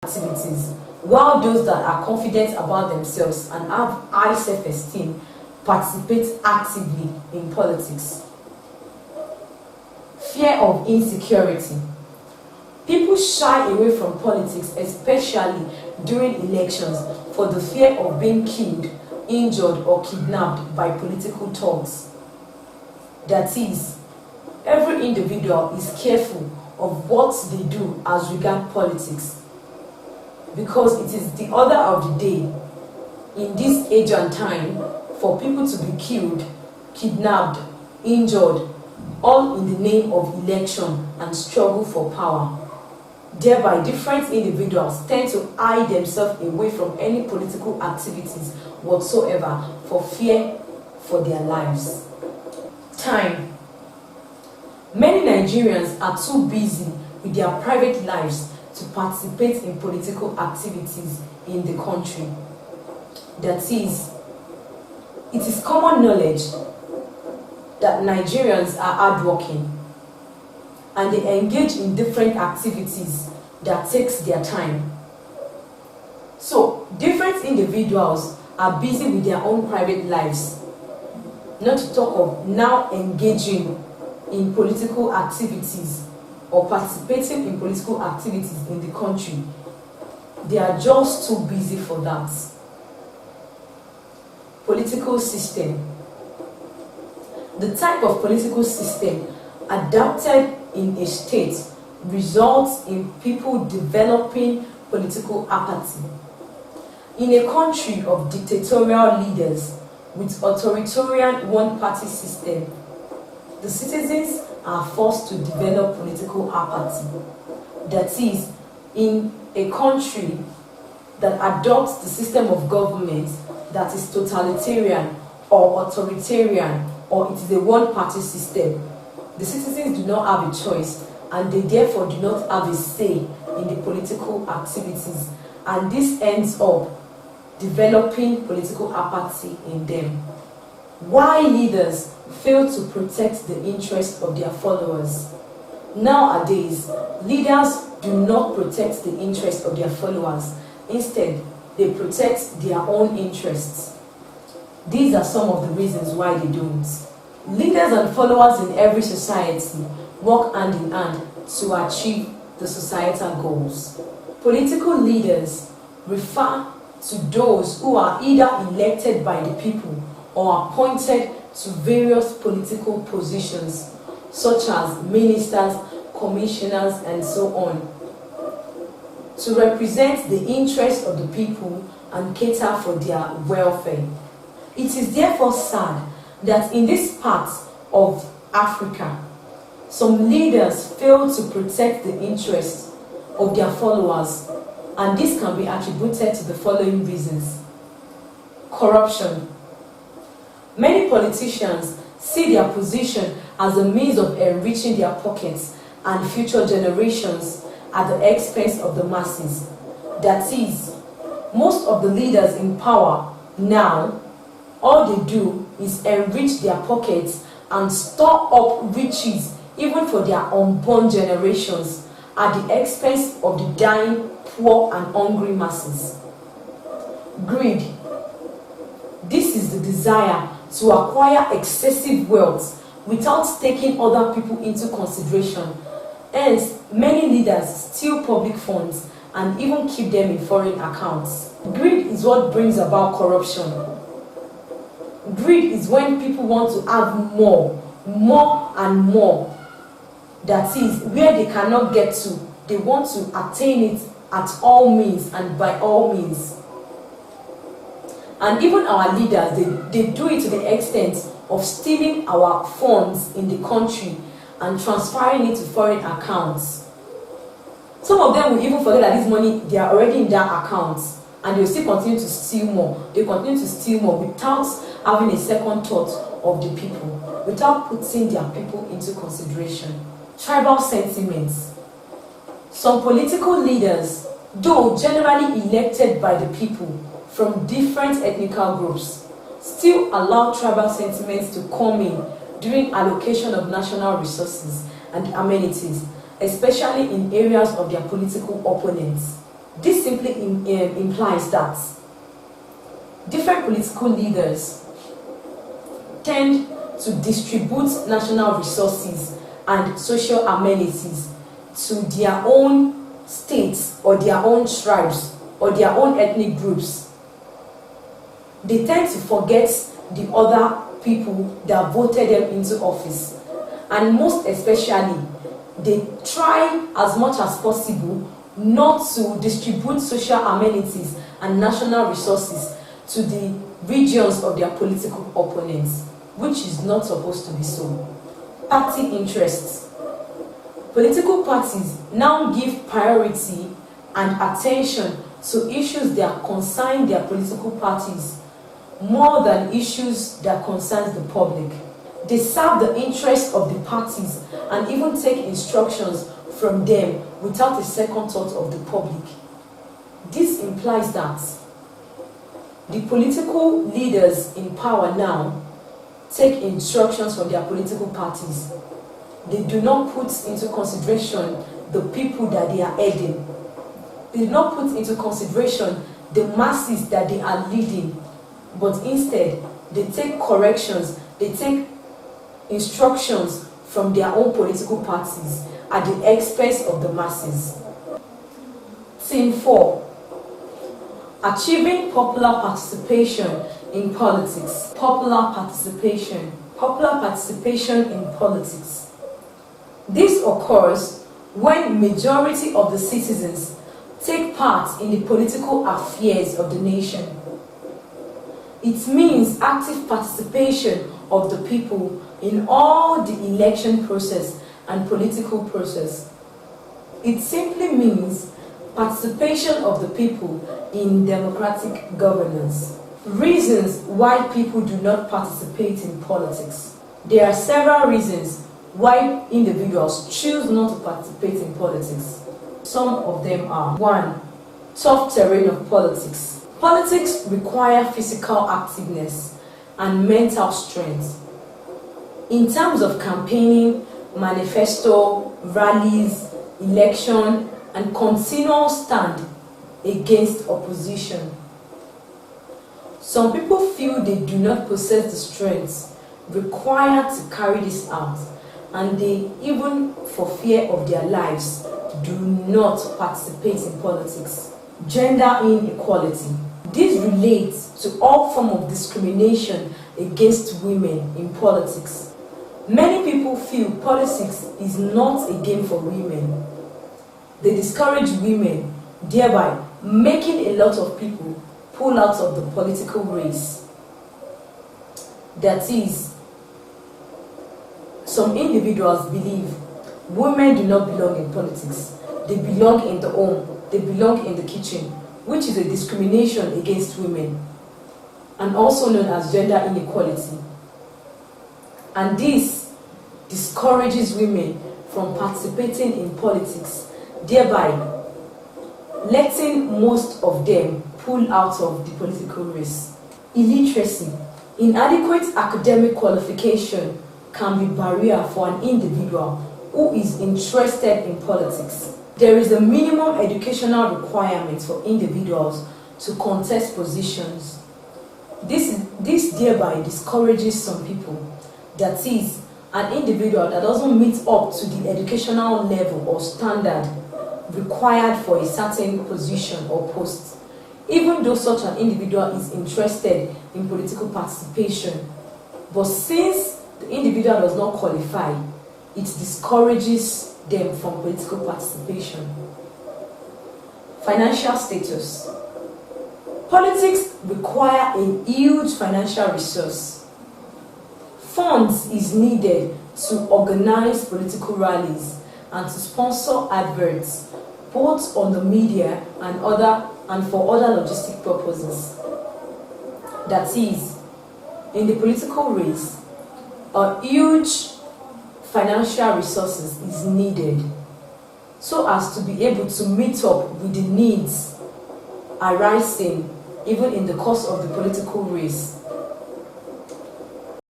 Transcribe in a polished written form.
activities, while those that are confident about themselves and have high self-esteem participate actively in politics. Fear of insecurity. People shy away from politics, especially during elections, for the fear of being killed, injured, or kidnapped by political thugs. That is, every individual is careful of what they do as regards politics, because it is the order of the day in this age and time for people to be killed, kidnapped, injured, all in the name of election and struggle for power. Thereby, different individuals tend to hide themselves away from any political activities whatsoever for fear for their lives. Time. Many Nigerians are too busy with their private lives to participate in political activities in the country. That is, it is common knowledge that Nigerians are hardworking and they engage in different activities that takes their time. So, different individuals are busy with their own private lives, not to talk of now engaging in political activities or participating in political activities in the country. They are just too busy for that. Political system. The type of political system adapted in a state results in people developing political apathy. In a country of dictatorial leaders with authoritarian one-party system, the citizens are forced to develop political apathy. That is, in a country that adopts the system of government that is totalitarian or authoritarian, or it is a one-party system, the citizens do not have a choice and they therefore do not have a say in the political activities, and this ends up developing political apathy in them. Why leaders fail to protect the interests of their followers? Nowadays, leaders do not protect the interests of their followers. Instead, they protect their own interests. These are some of the reasons why they don't. Leaders and followers in every society work hand in hand to achieve the societal goals. Political leaders refer to those who are either elected by the people or appointed to various political positions, such as ministers, commissioners, and so on, to represent the interests of the people and cater for their welfare. It is therefore sad that in this part of Africa, some leaders fail to protect the interests of their followers, and this can be attributed to the following reasons. Corruption. Many politicians see their position as a means of enriching their pockets and future generations at the expense of the masses. That is, most of the leaders in power now, all they do is enrich their pockets and store up riches even for their unborn generations at the expense of the dying, poor and hungry masses. Greed. This is the desire to acquire excessive wealth without taking other people into consideration. Hence, many leaders steal public funds and even keep them in foreign accounts. Greed is what brings about corruption. Greed is when people want to have more and more. That is, where they cannot get to, they want to attain it at all means and by all means. And even our leaders, they do it to the extent of stealing our funds in the country and transferring it to foreign accounts. Some of them will even forget that this money, they are already in their accounts, and they will still continue to steal more. They continue to steal more without having a second thought of the people, without putting their people into consideration. Tribal sentiments. Some political leaders, though generally elected by the people from different ethnical groups, still allow tribal sentiments to come in during allocation of national resources and amenities, especially in areas of their political opponents. This simply implies that different political leaders tend to distribute national resources and social amenities to their own states or their own tribes or their own ethnic groups. They tend to forget the other people that voted them into office, and most especially they try as much as possible not to distribute social amenities and national resources to the regions of their political opponents, which is not supposed to be so. Party interests. Political parties now give priority and attention to issues that concern their political parties more than issues that concern the public. They serve the interests of the parties and even take instructions from them without a second thought of the public. This implies that the political leaders in power now take instructions from their political parties. They do not put into consideration the people that they are aiding. They do not put into consideration the masses that they are leading, but instead they take corrections, they take instructions from their own political parties at the expense of the masses. Theme 4. Achieving popular participation in politics. Popular participation. Popular participation in politics. This occurs when majority of the citizens take part in the political affairs of the nation. It means active participation of the people in all the election process and political process. It simply means participation of the people in democratic governance. Reasons why people do not participate in politics. There are several reasons why individuals choose not to participate in politics. Some of them are: 1. Tough terrain of politics. Politics require physical activeness and mental strength. In terms of campaigning, manifesto, rallies, election, and continual stand against opposition. Some people feel they do not possess the strength required to carry this out, and they, even for fear of their lives, do not participate in politics. Gender inequality. This relates to all forms of discrimination against women in politics. Many people feel politics is not a game for women. They discourage women, thereby making a lot of people pull out of the political race. That is, some individuals believe women do not belong in politics. They belong in the home, they belong in the kitchen, which is a discrimination against women, and also known as gender inequality. And this discourages women from participating in politics, thereby letting most of them pull out of the political race. Illiteracy. Inadequate academic qualification can be a barrier for an individual who is interested in politics. There is a minimum educational requirement for individuals to contest positions. This thereby discourages some people. That is, an individual that doesn't meet up to the educational level or standard required for a certain position or post. Even though such an individual is interested in political participation, but since the individual does not qualify, it discourages them from political participation. Financial status. Politics require a huge financial resource. Funds is needed to organize political rallies and to sponsor adverts, both on the media and for other logistic purposes. That is, in the political race, a huge financial resources is needed so as to be able to meet up with the needs arising even in the course of the political race.